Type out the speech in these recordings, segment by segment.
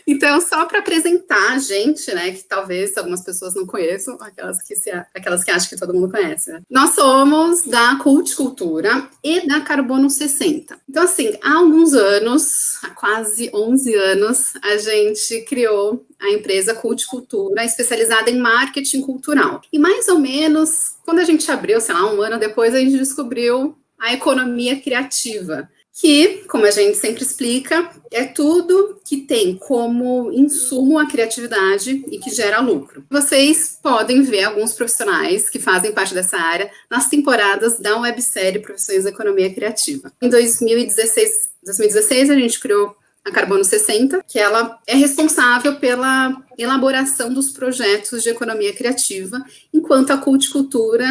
Então, só para apresentar a gente, né, que talvez algumas pessoas não conheçam, aquelas que acham que todo mundo conhece, né? Nós somos da Culticultura e da Carbono 60. Então, assim, há alguns anos, há quase 11 anos, a gente criou a empresa Culticultura, especializada em marketing cultural. E mais ou menos, quando a gente abriu, sei lá, um ano depois, a gente descobriu a economia criativa, que, como a gente sempre explica, é tudo que tem como insumo a criatividade e que gera lucro. Vocês podem ver alguns profissionais que fazem parte dessa área nas temporadas da websérie Profissões da Economia Criativa. Em 2016 a gente criou a Carbono 60, que ela é responsável pela elaboração dos projetos de economia criativa, enquanto a Culticultura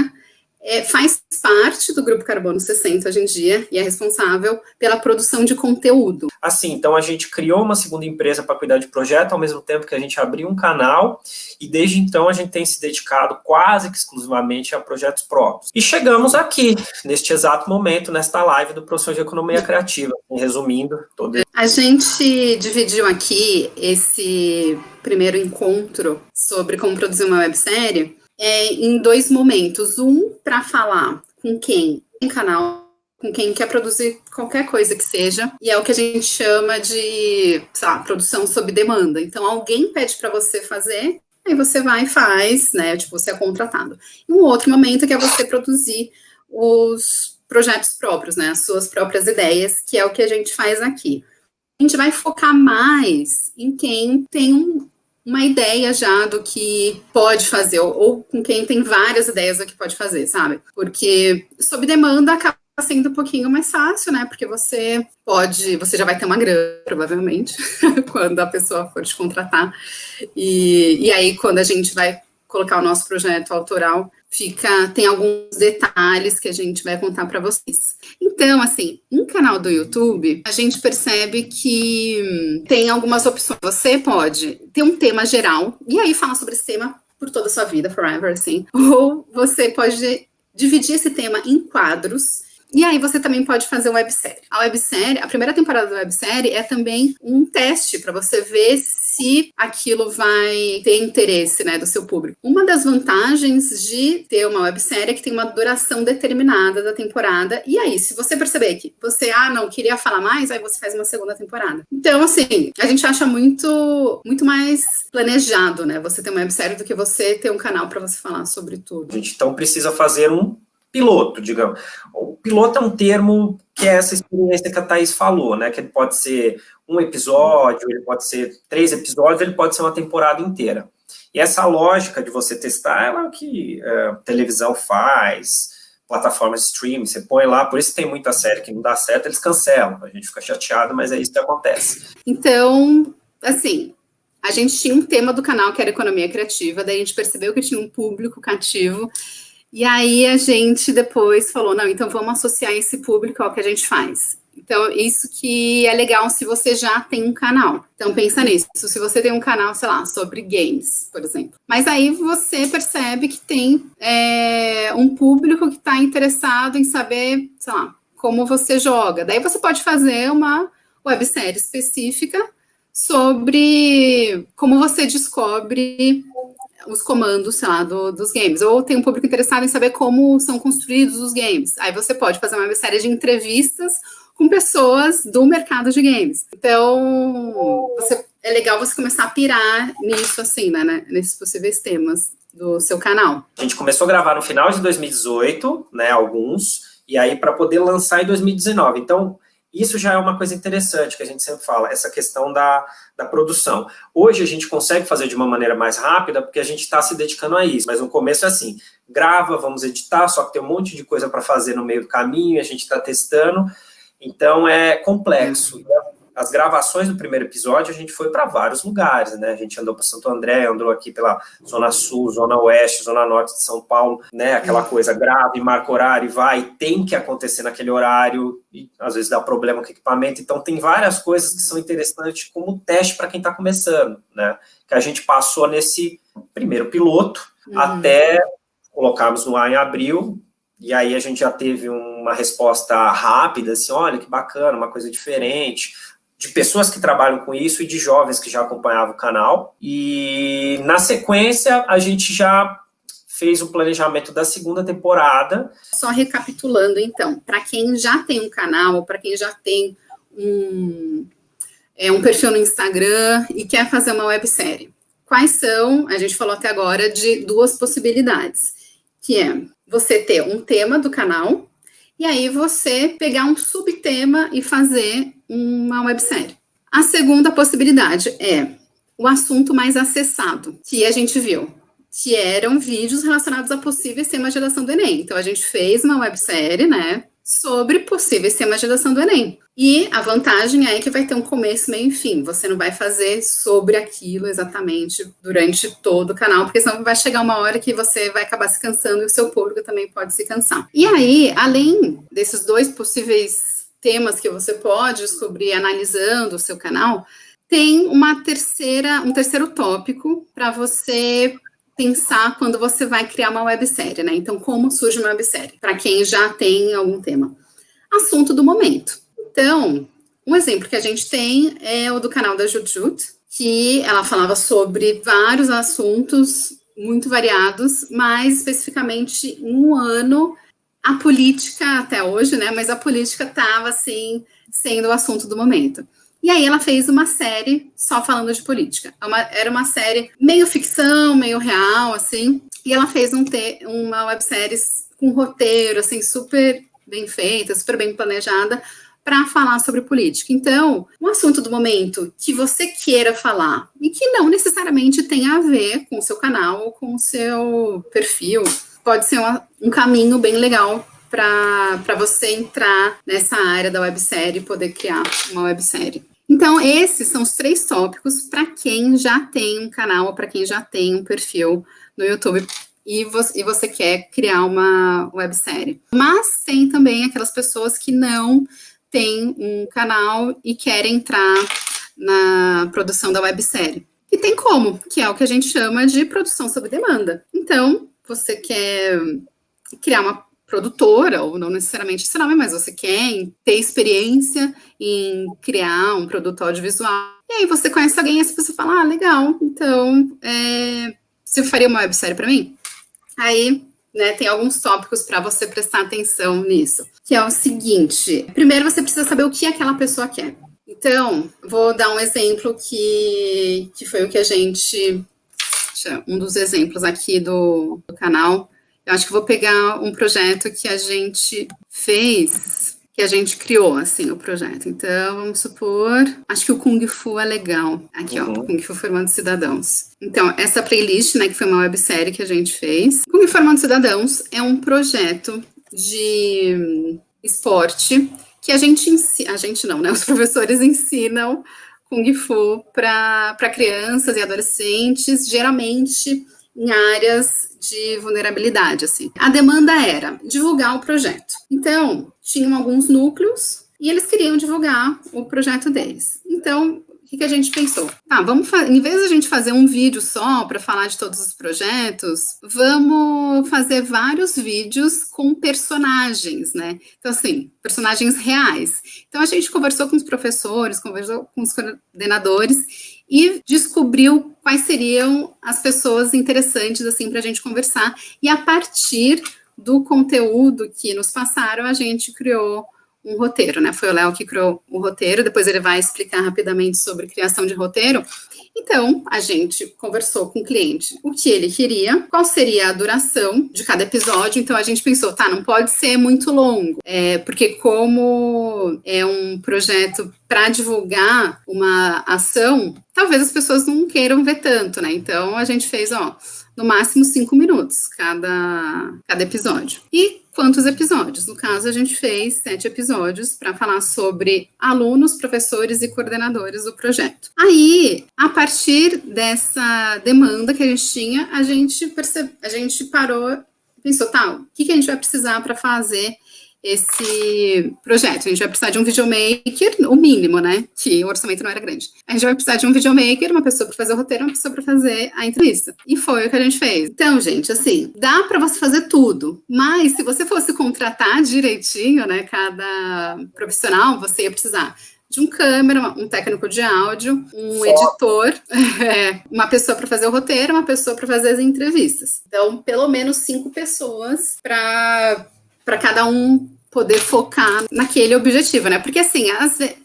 faz parte do Grupo Carbono 60 hoje em dia e é responsável pela produção de conteúdo. Assim, então a gente criou uma segunda empresa para cuidar de projeto, ao mesmo tempo que a gente abriu um canal, e desde então a gente tem se dedicado quase que exclusivamente a projetos próprios. E chegamos aqui, neste exato momento, nesta live do Professor de Economia Criativa. Resumindo, a gente dividiu aqui esse primeiro encontro sobre como produzir uma websérie em dois momentos. Um, para falar com quem tem canal, com quem quer produzir qualquer coisa que seja, e é o que a gente chama de, produção sob demanda. Então, alguém pede para você fazer, aí você vai e faz, né? Tipo, você é contratado. E um outro momento que é você produzir os projetos próprios, né? As suas próprias ideias, que é o que a gente faz aqui. A gente vai focar mais em quem tem uma ideia já do que pode fazer, ou com quem tem várias ideias do que pode fazer, sabe? Porque sob demanda acaba sendo um pouquinho mais fácil, né? Porque você já vai ter uma grana, provavelmente, quando a pessoa for te contratar. E aí, quando a gente vai colocar o nosso projeto autoral, tem alguns detalhes que a gente vai contar para vocês. Então, assim, um canal do YouTube, a gente percebe que tem algumas opções. Você pode ter um tema geral, e aí falar sobre esse tema por toda a sua vida, forever, assim. Ou você pode dividir esse tema em quadros, e aí você também pode fazer websérie. A primeira temporada da websérie é também um teste para você ver se aquilo vai ter interesse, né, do seu público. Uma das vantagens de ter uma websérie é que tem uma duração determinada da temporada, e aí, se você perceber que você, não queria falar mais, aí você faz uma segunda temporada. Então, assim, a gente acha muito mais planejado, né, você ter uma websérie do que você ter um canal para você falar sobre tudo. A gente, então, precisa fazer um piloto, digamos. O piloto é um termo que é essa experiência que a Thaís falou, né? Que ele pode ser um episódio, ele pode ser 3 episódios, ele pode ser uma temporada inteira. E essa lógica de você testar, ela é o que televisão faz, plataformas de streaming, você põe lá, por isso tem muita série que não dá certo, eles cancelam, a gente fica chateado, mas é isso que acontece. Então, assim, a gente tinha um tema do canal que era economia criativa, daí a gente percebeu que tinha um público cativo, e aí a gente depois falou, não, então vamos associar esse público ao que a gente faz. Então, isso que é legal se você já tem um canal. Então, pensa nisso. Se você tem um canal, sei lá, sobre games, por exemplo. Mas aí você percebe que tem um público que está interessado em saber, sei lá, como você joga. Daí você pode fazer uma websérie específica sobre como você descobre os comandos, sei lá, dos games. Ou tem um público interessado em saber como são construídos os games. Aí você pode fazer uma série de entrevistas com pessoas do mercado de games. Então, é legal você começar a pirar nisso, assim, né, nesses possíveis temas do seu canal. A gente começou a gravar no final de 2018, né, alguns, e aí para poder lançar em 2019. Então, isso já é uma coisa interessante que a gente sempre fala, essa questão da produção. Hoje a gente consegue fazer de uma maneira mais rápida porque a gente está se dedicando a isso, mas no começo é assim, grava, vamos editar, só que tem um monte de coisa para fazer no meio do caminho, a gente está testando, então é complexo. As gravações do primeiro episódio, a gente foi para vários lugares, né? A gente andou para Santo André, andou aqui pela Zona Sul, Zona Oeste, Zona Norte de São Paulo, né? Aquela coisa, grave, marca horário e vai, tem que acontecer naquele horário, e às vezes dá problema com o equipamento. Então, tem várias coisas que são interessantes como teste para quem está começando, né? Que a gente passou nesse primeiro piloto até colocarmos no ar em abril. E aí a gente já teve uma resposta rápida, assim, olha que bacana, uma coisa diferente. de pessoas que trabalham com isso e de jovens que já acompanhavam o canal. E, na sequência, a gente já fez o planejamento da segunda temporada. Só recapitulando, então, para quem já tem um canal, ou para quem já tem um perfil no Instagram e quer fazer uma websérie. Quais são, a gente falou até agora, de 2 possibilidades, que é você ter um tema do canal, e aí você pegar um subtema e fazer uma websérie. A segunda possibilidade é o assunto mais acessado, que a gente viu, que eram vídeos relacionados a possíveis temas de redação do Enem. Então, a gente fez uma websérie, né, sobre possíveis temas de redação do Enem. E a vantagem é que vai ter um começo, meio e fim. Você não vai fazer sobre aquilo exatamente durante todo o canal, porque senão vai chegar uma hora que você vai acabar se cansando e o seu público também pode se cansar. E aí, além desses 2 possíveis temas que você pode descobrir analisando o seu canal, tem um terceiro tópico para você pensar quando você vai criar uma websérie, né? Então, como surge uma websérie? Para quem já tem algum tema. Assunto do momento. Então, um exemplo que a gente tem é o do canal da Jujut, que ela falava sobre vários assuntos muito variados, mas especificamente no ano, a política até hoje, né? Mas a política estava, assim, sendo o assunto do momento. E aí ela fez uma série só falando de política. Era uma série meio ficção, meio real, assim. E ela fez uma websérie com roteiro, assim, super bem feita, super bem planejada, para falar sobre política. Então, um assunto do momento que você queira falar e que não necessariamente tenha a ver com o seu canal ou com o seu perfil, pode ser um caminho bem legal para você entrar nessa área da websérie e poder criar uma websérie. Então, esses são os 3 tópicos para quem já tem um canal ou para quem já tem um perfil no YouTube e você quer criar uma websérie. Mas tem também aquelas pessoas que não têm um canal e querem entrar na produção da websérie. E tem como, que é o que a gente chama de produção sob demanda. Então, você quer criar uma produtora, ou não necessariamente esse nome, mas você quer ter experiência em criar um produto audiovisual. E aí você conhece alguém e essa pessoa fala, legal, então você faria uma websérie para mim? Aí, né, tem alguns tópicos para você prestar atenção nisso, que é o seguinte, primeiro você precisa saber o que aquela pessoa quer. Então, vou dar um exemplo que foi o que a gente, um dos exemplos aqui do canal. Eu acho que vou pegar um projeto que a gente fez, que a gente criou, assim, o projeto. Então, vamos supor, acho que o Kung Fu é legal. Aqui, ó, Kung Fu Formando Cidadãos. Então, essa playlist, né, que foi uma websérie que a gente fez. Kung Fu Formando Cidadãos é um projeto de esporte que os professores ensinam Kung Fu para crianças e adolescentes, geralmente em áreas de vulnerabilidade, assim. A demanda era divulgar o projeto. Então, tinham alguns núcleos e eles queriam divulgar o projeto deles. Então, o que a gente pensou? Em vez de a gente fazer um vídeo só para falar de todos os projetos, vamos fazer vários vídeos com personagens, né? Então, assim, personagens reais. Então, a gente conversou com os professores, conversou com os coordenadores e descobriu quais seriam as pessoas interessantes, assim, para a gente conversar. E a partir do conteúdo que nos passaram, a gente criou um roteiro, né? Foi o Léo que criou o roteiro, depois ele vai explicar rapidamente sobre criação de roteiro. Então, a gente conversou com o cliente o que ele queria, qual seria a duração de cada episódio. Então, a gente pensou, não pode ser muito longo, porque como é um projeto para divulgar uma ação, talvez as pessoas não queiram ver tanto, né? Então, a gente fez, no máximo 5 minutos cada episódio. E quantos episódios? No caso, a gente fez 7 episódios para falar sobre alunos, professores e coordenadores do projeto. Aí, a partir dessa demanda que a gente tinha, a gente parou e pensou, o que a gente vai precisar para fazer esse projeto? A gente vai precisar de um videomaker, o mínimo, né? Que o orçamento não era grande. A gente vai precisar de um videomaker, uma pessoa para fazer o roteiro, uma pessoa para fazer a entrevista. E foi o que a gente fez. Então, gente, assim, dá para você fazer tudo, mas se você fosse contratar direitinho, né, cada profissional, você ia precisar de um câmera, um técnico de áudio, um editor, uma pessoa para fazer o roteiro, uma pessoa para fazer as entrevistas. Então, pelo menos 5 pessoas para cada um poder focar naquele objetivo, né? Porque, assim,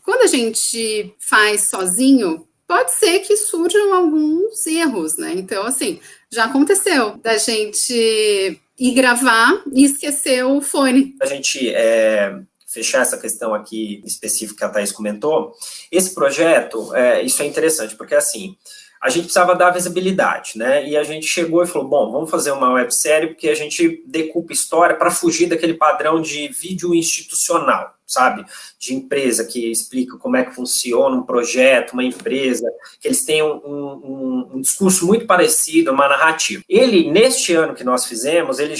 quando a gente faz sozinho, pode ser que surjam alguns erros, né? Então, assim, já aconteceu da gente ir gravar e esquecer o fone. A gente fechar essa questão aqui específica que a Thaís comentou, esse projeto, isso é interessante, porque, assim, a gente precisava dar visibilidade, né? E a gente chegou e falou, bom, vamos fazer uma websérie porque a gente decupa história para fugir daquele padrão de vídeo institucional, sabe? De empresa que explica como é que funciona um projeto, uma empresa, que eles têm um discurso muito parecido, uma narrativa. Ele, neste ano que nós fizemos, ele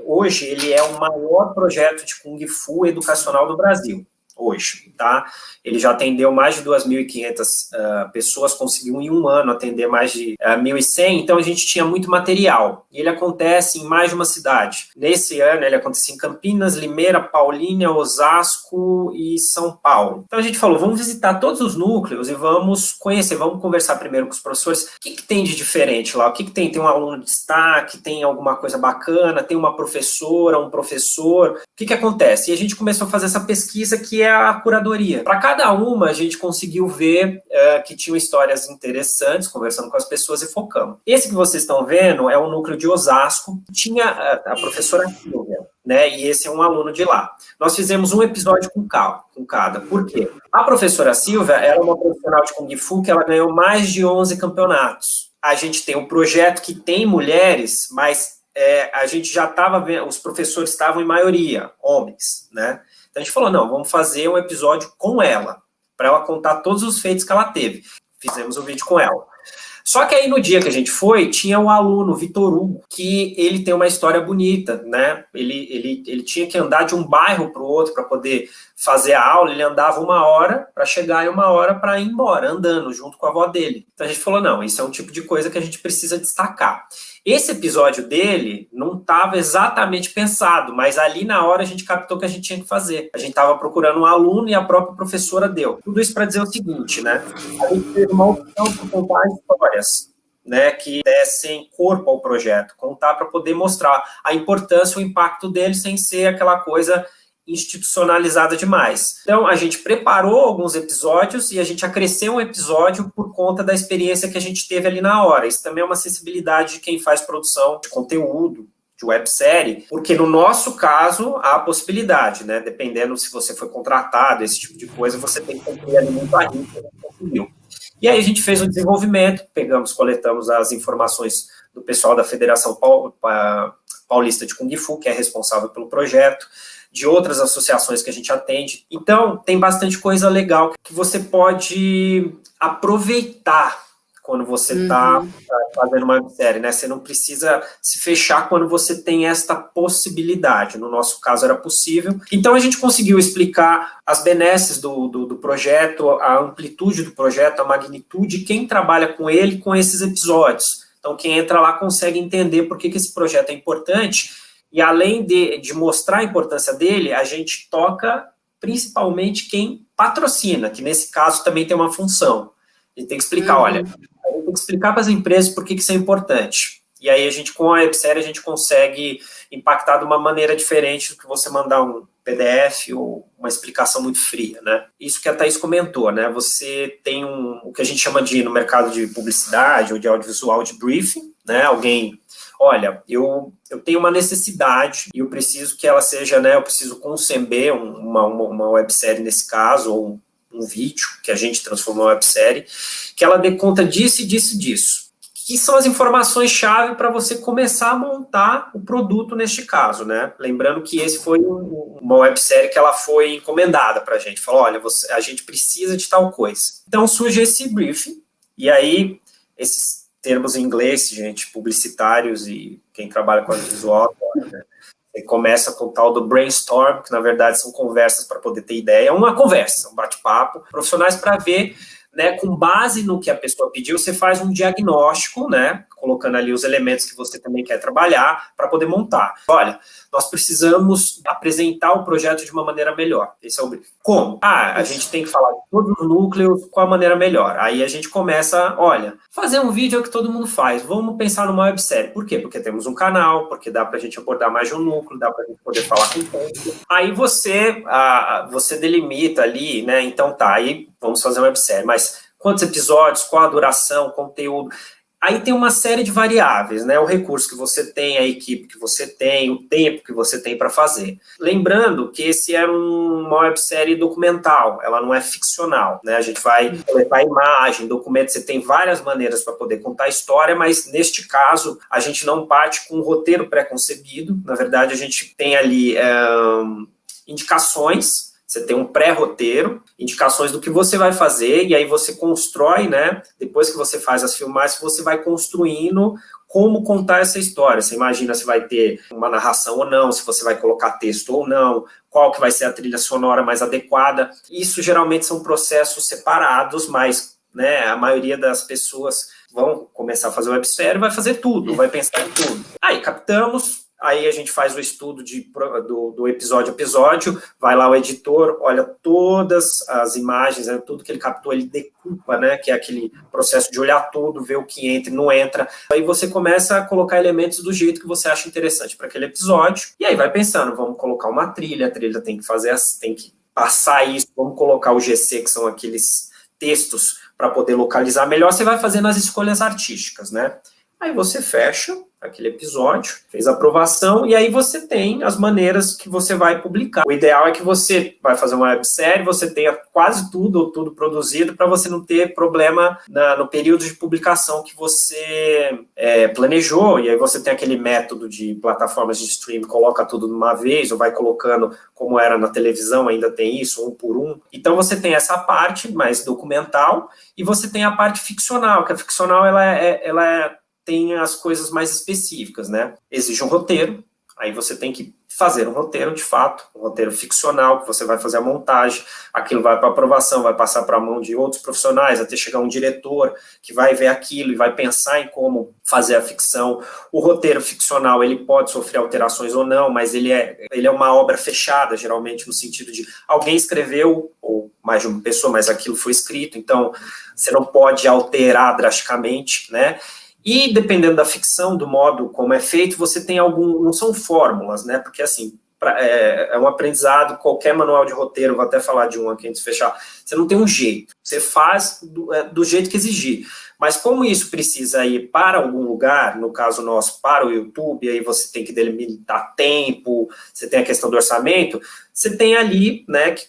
hoje, ele é o maior projeto de Kung Fu educacional do Brasil. Hoje, tá? Ele já atendeu mais de 2.500 pessoas, conseguiu em um ano atender mais de 1.100, então a gente tinha muito material. E ele acontece em mais de uma cidade. Nesse ano, ele acontece em Campinas, Limeira, Paulínia, Osasco e São Paulo. Então a gente falou, vamos visitar todos os núcleos e vamos conhecer, vamos conversar primeiro com os professores. O que tem de diferente lá? O que tem? Tem um aluno de destaque, tem alguma coisa bacana, tem uma professora, um professor. O que acontece? E a gente começou a fazer essa pesquisa que é a curadoria. Para cada uma, a gente conseguiu ver que tinham histórias interessantes, conversando com as pessoas e focamos. Esse que vocês estão vendo é o núcleo de Osasco, tinha a professora Silvia, né, e esse é um aluno de lá. Nós fizemos um episódio com cada. Por quê? A professora Silvia era uma profissional de Kung Fu que ela ganhou mais de 11 campeonatos. A gente tem um projeto que tem mulheres, mas a gente já estava vendo, os professores estavam em maioria, homens, né? Então a gente falou, não, vamos fazer um episódio com ela, para ela contar todos os feitos que ela teve. Fizemos um vídeo com ela. Só que aí no dia que a gente foi, tinha um aluno, Vitor Hugo, que ele tem uma história bonita, né? Ele tinha que andar de um bairro para o outro para poder fazer a aula, ele andava 1 hora para chegar e 1 hora para ir embora, andando junto com a avó dele. Então a gente falou, não, isso é um tipo de coisa que a gente precisa destacar. Esse episódio dele não estava exatamente pensado, mas ali na hora a gente captou que a gente tinha que fazer. A gente estava procurando um aluno e a própria professora deu. Tudo isso para dizer o seguinte, né? A gente teve uma opção para contar histórias, né, que dessem corpo ao projeto, contar para poder mostrar a importância, o impacto dele, sem ser aquela coisa institucionalizada demais. Então, a gente preparou alguns episódios e a gente acresceu um episódio por conta da experiência que a gente teve ali na hora. Isso também é uma sensibilidade de quem faz produção de conteúdo, de websérie, porque no nosso caso há a possibilidade, né? Dependendo se você foi contratado, esse tipo de coisa, você tem que cumprir ali muito a risca, né? Conseguiu. E aí a gente fez o desenvolvimento, coletamos as informações do pessoal da Federação Paulista de Kung Fu, que é responsável pelo projeto, de outras associações que a gente atende. Então, tem bastante coisa legal que você pode aproveitar quando você está fazendo uma websérie, né? Você não precisa se fechar quando você tem esta possibilidade. No nosso caso, era possível. Então, a gente conseguiu explicar as benesses do projeto, a amplitude do projeto, a magnitude, quem trabalha com ele, com esses episódios. Então, quem entra lá consegue entender por que esse projeto é importante. E além de mostrar a importância dele, a gente toca principalmente quem patrocina, que nesse caso também tem uma função. A gente tem que explicar, olha, a gente tem que explicar para as empresas por que isso é importante. E aí a gente, com a websérie, a gente consegue impactar de uma maneira diferente do que você mandar um PDF ou uma explicação muito fria, né? Isso que a Thaís comentou, né? Você tem o que a gente chama de, no mercado de publicidade ou de audiovisual, de briefing, né? Alguém, olha, eu tenho uma necessidade e eu preciso que ela seja, né? Eu preciso conceber uma websérie nesse caso, ou um vídeo que a gente transformou em uma websérie, que ela dê conta disso e disso e disso. Que são as informações-chave para você começar a montar o produto neste caso, né? Lembrando que esse foi uma websérie que ela foi encomendada para a gente. Falou, olha, a gente precisa de tal coisa. Então surge esse briefing, e aí esses termos em inglês, gente, publicitários e quem trabalha com audiovisual, né? Você começa com o tal do brainstorm, que na verdade são conversas para poder ter ideia. É uma conversa, um bate-papo, profissionais para ver, né, com base no que a pessoa pediu, você faz um diagnóstico, né, colocando ali os elementos que você também quer trabalhar para poder montar. Olha, nós precisamos apresentar o projeto de uma maneira melhor. Esse é o brief. Como? A gente tem que falar de todos os núcleos com a maneira melhor. Aí a gente começa, olha, fazer um vídeo é o que todo mundo faz. Vamos pensar numa websérie. Por quê? Porque temos um canal, porque dá para a gente abordar mais de um núcleo, dá para a gente poder falar com o público. Aí você delimita ali, né? Então tá, aí vamos fazer uma websérie. Mas quantos episódios, qual a duração, conteúdo... Aí tem uma série de variáveis, né? O recurso que você tem, a equipe que você tem, o tempo que você tem para fazer. Lembrando que esse é uma websérie documental, ela não é ficcional, né? A gente vai coletar imagem, documento, você tem várias maneiras para poder contar a história, mas neste caso a gente não parte com um roteiro pré-concebido. Na verdade, a gente tem ali indicações. Você tem um pré-roteiro, indicações do que você vai fazer, e aí você constrói, né? Depois que você faz as filmagens, você vai construindo como contar essa história. Você imagina se vai ter uma narração ou não, se você vai colocar texto ou não, qual que vai ser a trilha sonora mais adequada. Isso geralmente são processos separados, mas, né, a maioria das pessoas vão começar a fazer websérie, vai fazer tudo, vai pensar em tudo. Aí captamos. Aí a gente faz o estudo do episódio a episódio, vai lá o editor, olha todas as imagens, né, tudo que ele captou, ele decupa, né, que é aquele processo de olhar tudo, ver o que entra e não entra. Aí você começa a colocar elementos do jeito que você acha interessante para aquele episódio, e aí vai pensando, vamos colocar uma trilha, a trilha tem que passar isso, vamos colocar o GC, que são aqueles textos para poder localizar melhor, você vai fazendo as escolhas artísticas, né? Aí você fecha aquele episódio, fez a aprovação, e aí você tem as maneiras que você vai publicar. O ideal é que você vai fazer uma websérie, você tenha quase tudo ou tudo produzido para você não ter problema no período de publicação que você planejou, e aí você tem aquele método de plataformas de streaming, coloca tudo de uma vez, ou vai colocando como era na televisão, ainda tem isso, um por um. Então você tem essa parte mais documental, e você tem a parte ficcional, que a ficcional ela tem as coisas mais específicas, né? Exige um roteiro, aí você tem que fazer um roteiro de fato, um roteiro ficcional, que você vai fazer a montagem, aquilo vai para aprovação, vai passar para a mão de outros profissionais, até chegar um diretor que vai ver aquilo e vai pensar em como fazer a ficção. O roteiro ficcional, ele pode sofrer alterações ou não, mas ele é uma obra fechada, geralmente, no sentido de alguém escreveu, ou mais de uma pessoa, mas aquilo foi escrito, então você não pode alterar drasticamente, né? E dependendo da ficção, do modo como é feito, você tem não são fórmulas, né? Porque assim, é um aprendizado, qualquer manual de roteiro, vou até falar de um aqui antes de fechar, você não tem um jeito, você faz do jeito que exigir. Mas como isso precisa ir para algum lugar, no caso nosso, para o YouTube, aí você tem que delimitar tempo, você tem a questão do orçamento, você tem ali, né, que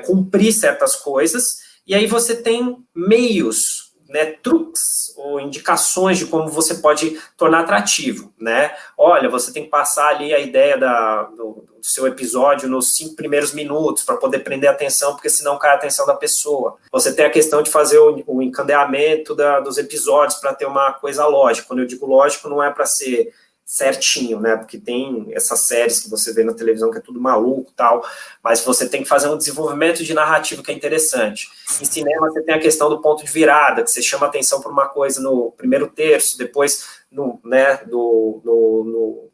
cumprir certas coisas, e aí você tem meios, né, truques ou indicações de como você pode tornar atrativo, né? Olha, você tem que passar ali a ideia do seu episódio nos 5 primeiros minutos para poder prender a atenção, porque senão cai a atenção da pessoa. Você tem a questão de fazer o encadeamento dos episódios para ter uma coisa lógica. Quando eu digo lógico, não é para ser certinho, né, porque tem essas séries que você vê na televisão que é tudo maluco e tal, mas você tem que fazer um desenvolvimento de narrativa que é interessante. Em cinema você tem a questão do ponto de virada, que você chama atenção para uma coisa no primeiro terço, depois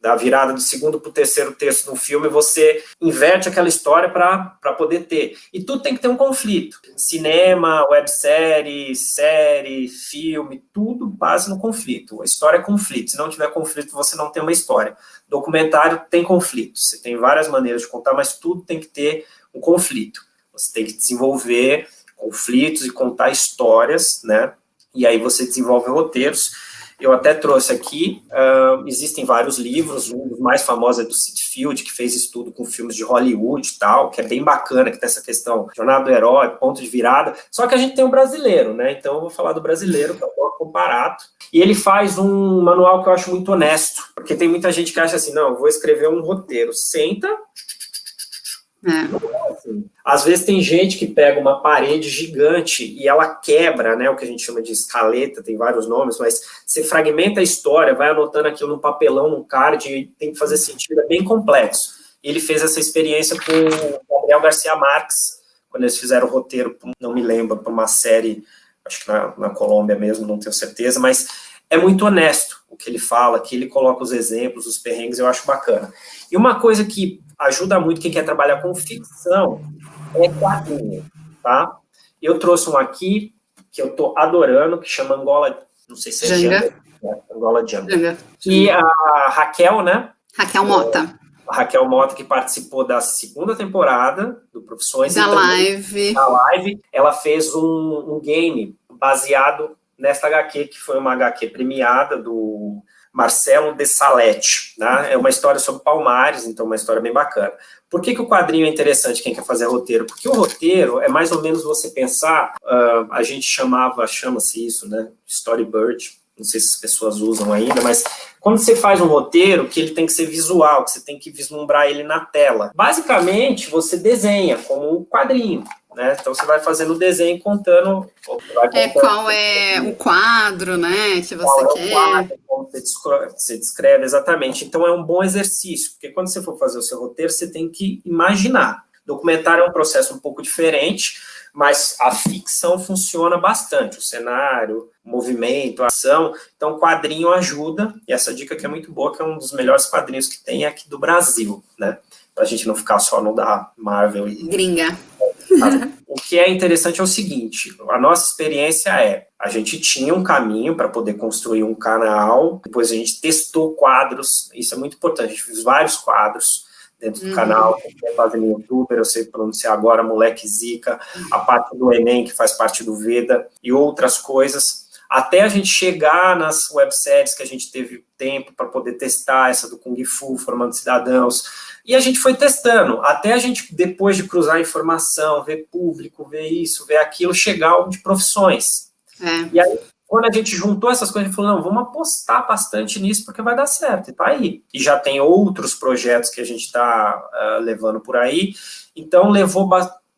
da virada do segundo para o terceiro terço no filme, você inverte aquela história para poder ter. E tudo tem que ter um conflito. Cinema, websérie, série, filme, tudo base no conflito. A história é conflito. Se não tiver conflito, você não tem uma história. Documentário tem conflito. Você tem várias maneiras de contar, mas tudo tem que ter um conflito. Você tem que desenvolver conflitos e contar histórias, né? E aí você desenvolve roteiros. Eu até trouxe aqui, existem vários livros, um dos mais famosos é do Sid Field, que fez estudo com filmes de Hollywood e tal, que é bem bacana, que tem essa questão, jornada do herói, ponto de virada, só que a gente tem um brasileiro, né, então eu vou falar do brasileiro, para comparado, e ele faz um manual que eu acho muito honesto, porque tem muita gente que acha assim, não, eu vou escrever um roteiro, senta... Às vezes tem gente que pega uma parede gigante e ela quebra, né, o que a gente chama de escaleta, tem vários nomes, mas você fragmenta a história, vai anotando aquilo num papelão, num card, e tem que fazer sentido, é bem complexo. Ele fez essa experiência com o Gabriel Garcia Marques, quando eles fizeram o roteiro, não me lembro, para uma série, acho que na Colômbia mesmo, não tenho certeza, mas é muito honesto o que ele fala, que ele coloca os exemplos, os perrengues, eu acho bacana. E uma coisa que ajuda muito quem quer trabalhar com ficção é quadrinho, tá? Eu trouxe um aqui que eu tô adorando, que chama Angola, não sei se é Django. Angola Django. E a Raquel, né? Raquel Mota. A Raquel Mota, que participou da 2ª temporada do Profissões. Da live. Da live, ela fez um game baseado nesta HQ, que foi uma HQ premiada do Marcelo de Salete, né? É uma história sobre Palmares, então uma história bem bacana. Por que o quadrinho é interessante quem quer fazer roteiro? Porque o roteiro é mais ou menos você pensar, a gente chama-se isso, né? Storyboard, não sei se as pessoas usam ainda, mas quando você faz um roteiro, que ele tem que ser visual, que você tem que vislumbrar ele na tela. Basicamente, você desenha como um quadrinho, né? Então, você vai fazendo o desenho contando... Qual é o quadro, né, que você quer. Qual é o quadro, como você descreve exatamente. Então, é um bom exercício, porque quando você for fazer o seu roteiro, você tem que imaginar. Documentário é um processo um pouco diferente, mas a ficção funciona bastante, o cenário, o movimento, a ação, então o quadrinho ajuda, e essa dica que é muito boa, que é um dos melhores quadrinhos que tem aqui do Brasil, né, pra gente não ficar só no da Marvel. Gringa. O que é interessante é o seguinte, a nossa experiência a gente tinha um caminho para poder construir um canal, depois a gente testou quadros, isso é muito importante, a gente fez vários quadros, dentro do canal, que é fazendo youtuber, eu sei pronunciar agora, Moleque Zica, a parte do Enem, que faz parte do Veda, e outras coisas, até a gente chegar nas webséries que a gente teve tempo para poder testar, essa do Kung Fu, Formando Cidadãos, e a gente foi testando, até a gente, depois de cruzar informação, ver público, ver isso, ver aquilo, chegar ao de profissões. E aí, quando a gente juntou essas coisas, a gente falou, não, vamos apostar bastante nisso, porque vai dar certo, e tá aí. E já tem outros projetos que a gente está levando por aí, então levou,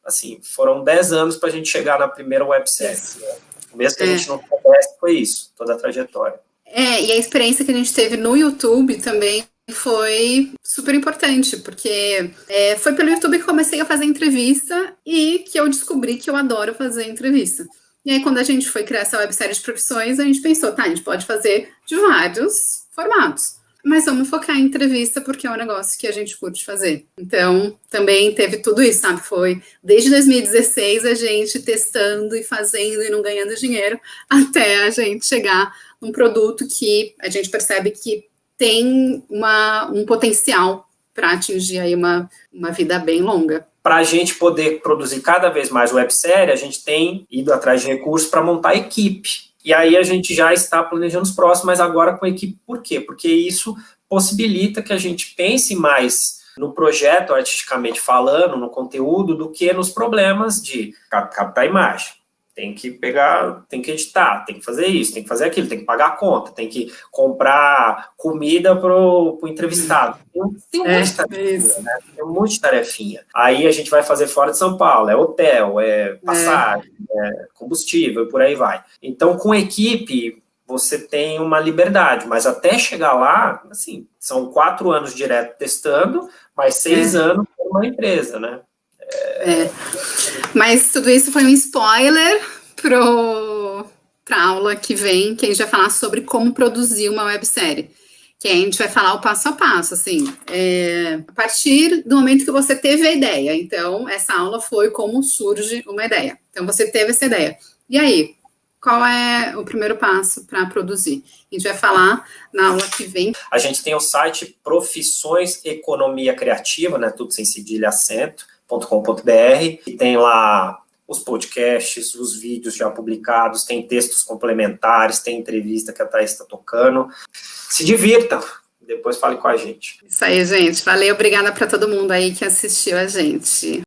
assim, foram 10 anos para a gente chegar na primeira websérie. Né? Mesmo que a gente não soubesse, foi isso, toda a trajetória. E a experiência que a gente teve no YouTube também foi super importante, porque foi pelo YouTube que comecei a fazer entrevista e que eu descobri que eu adoro fazer entrevista. E aí, quando a gente foi criar essa websérie de profissões, a gente pensou, tá, a gente pode fazer de vários formatos, mas vamos focar em entrevista porque é um negócio que a gente curte fazer. Então, também teve tudo isso, sabe? Foi desde 2016 a gente testando e fazendo e não ganhando dinheiro, até a gente chegar num produto que a gente percebe que tem um potencial para atingir aí uma vida bem longa. Para a gente poder produzir cada vez mais websérie, a gente tem ido atrás de recursos para montar equipe. E aí a gente já está planejando os próximos, mas agora com equipe. Por quê? Porque isso possibilita que a gente pense mais no projeto, artisticamente falando, no conteúdo, do que nos problemas de captar imagem. Tem que pegar, tem que editar, tem que fazer isso, tem que fazer aquilo, tem que pagar a conta, tem que comprar comida pro entrevistado. Tem um monte de tarefinha. Aí a gente vai fazer fora de São Paulo, é hotel, é passagem, é combustível, e por aí vai. Então, com equipe, você tem uma liberdade, mas até chegar lá, assim, são 4 anos direto testando, mais 6 anos com uma empresa, né? Mas tudo isso foi um spoiler para a aula que vem, que a gente vai falar sobre como produzir uma websérie. Que a gente vai falar o passo a passo, assim, a partir do momento que você teve a ideia. Então, essa aula foi como surge uma ideia. Então, você teve essa ideia. E aí, qual é o primeiro passo para produzir? A gente vai falar na aula que vem. A gente tem o site Profissões Economia Criativa, né, tudo sem cedilha, acento.com.br, e tem lá os podcasts, os vídeos já publicados, tem textos complementares, tem entrevista que a Thaís está tocando. Se divirtam, depois fale com a gente. Isso aí, gente. Valeu, obrigada para todo mundo aí que assistiu a gente.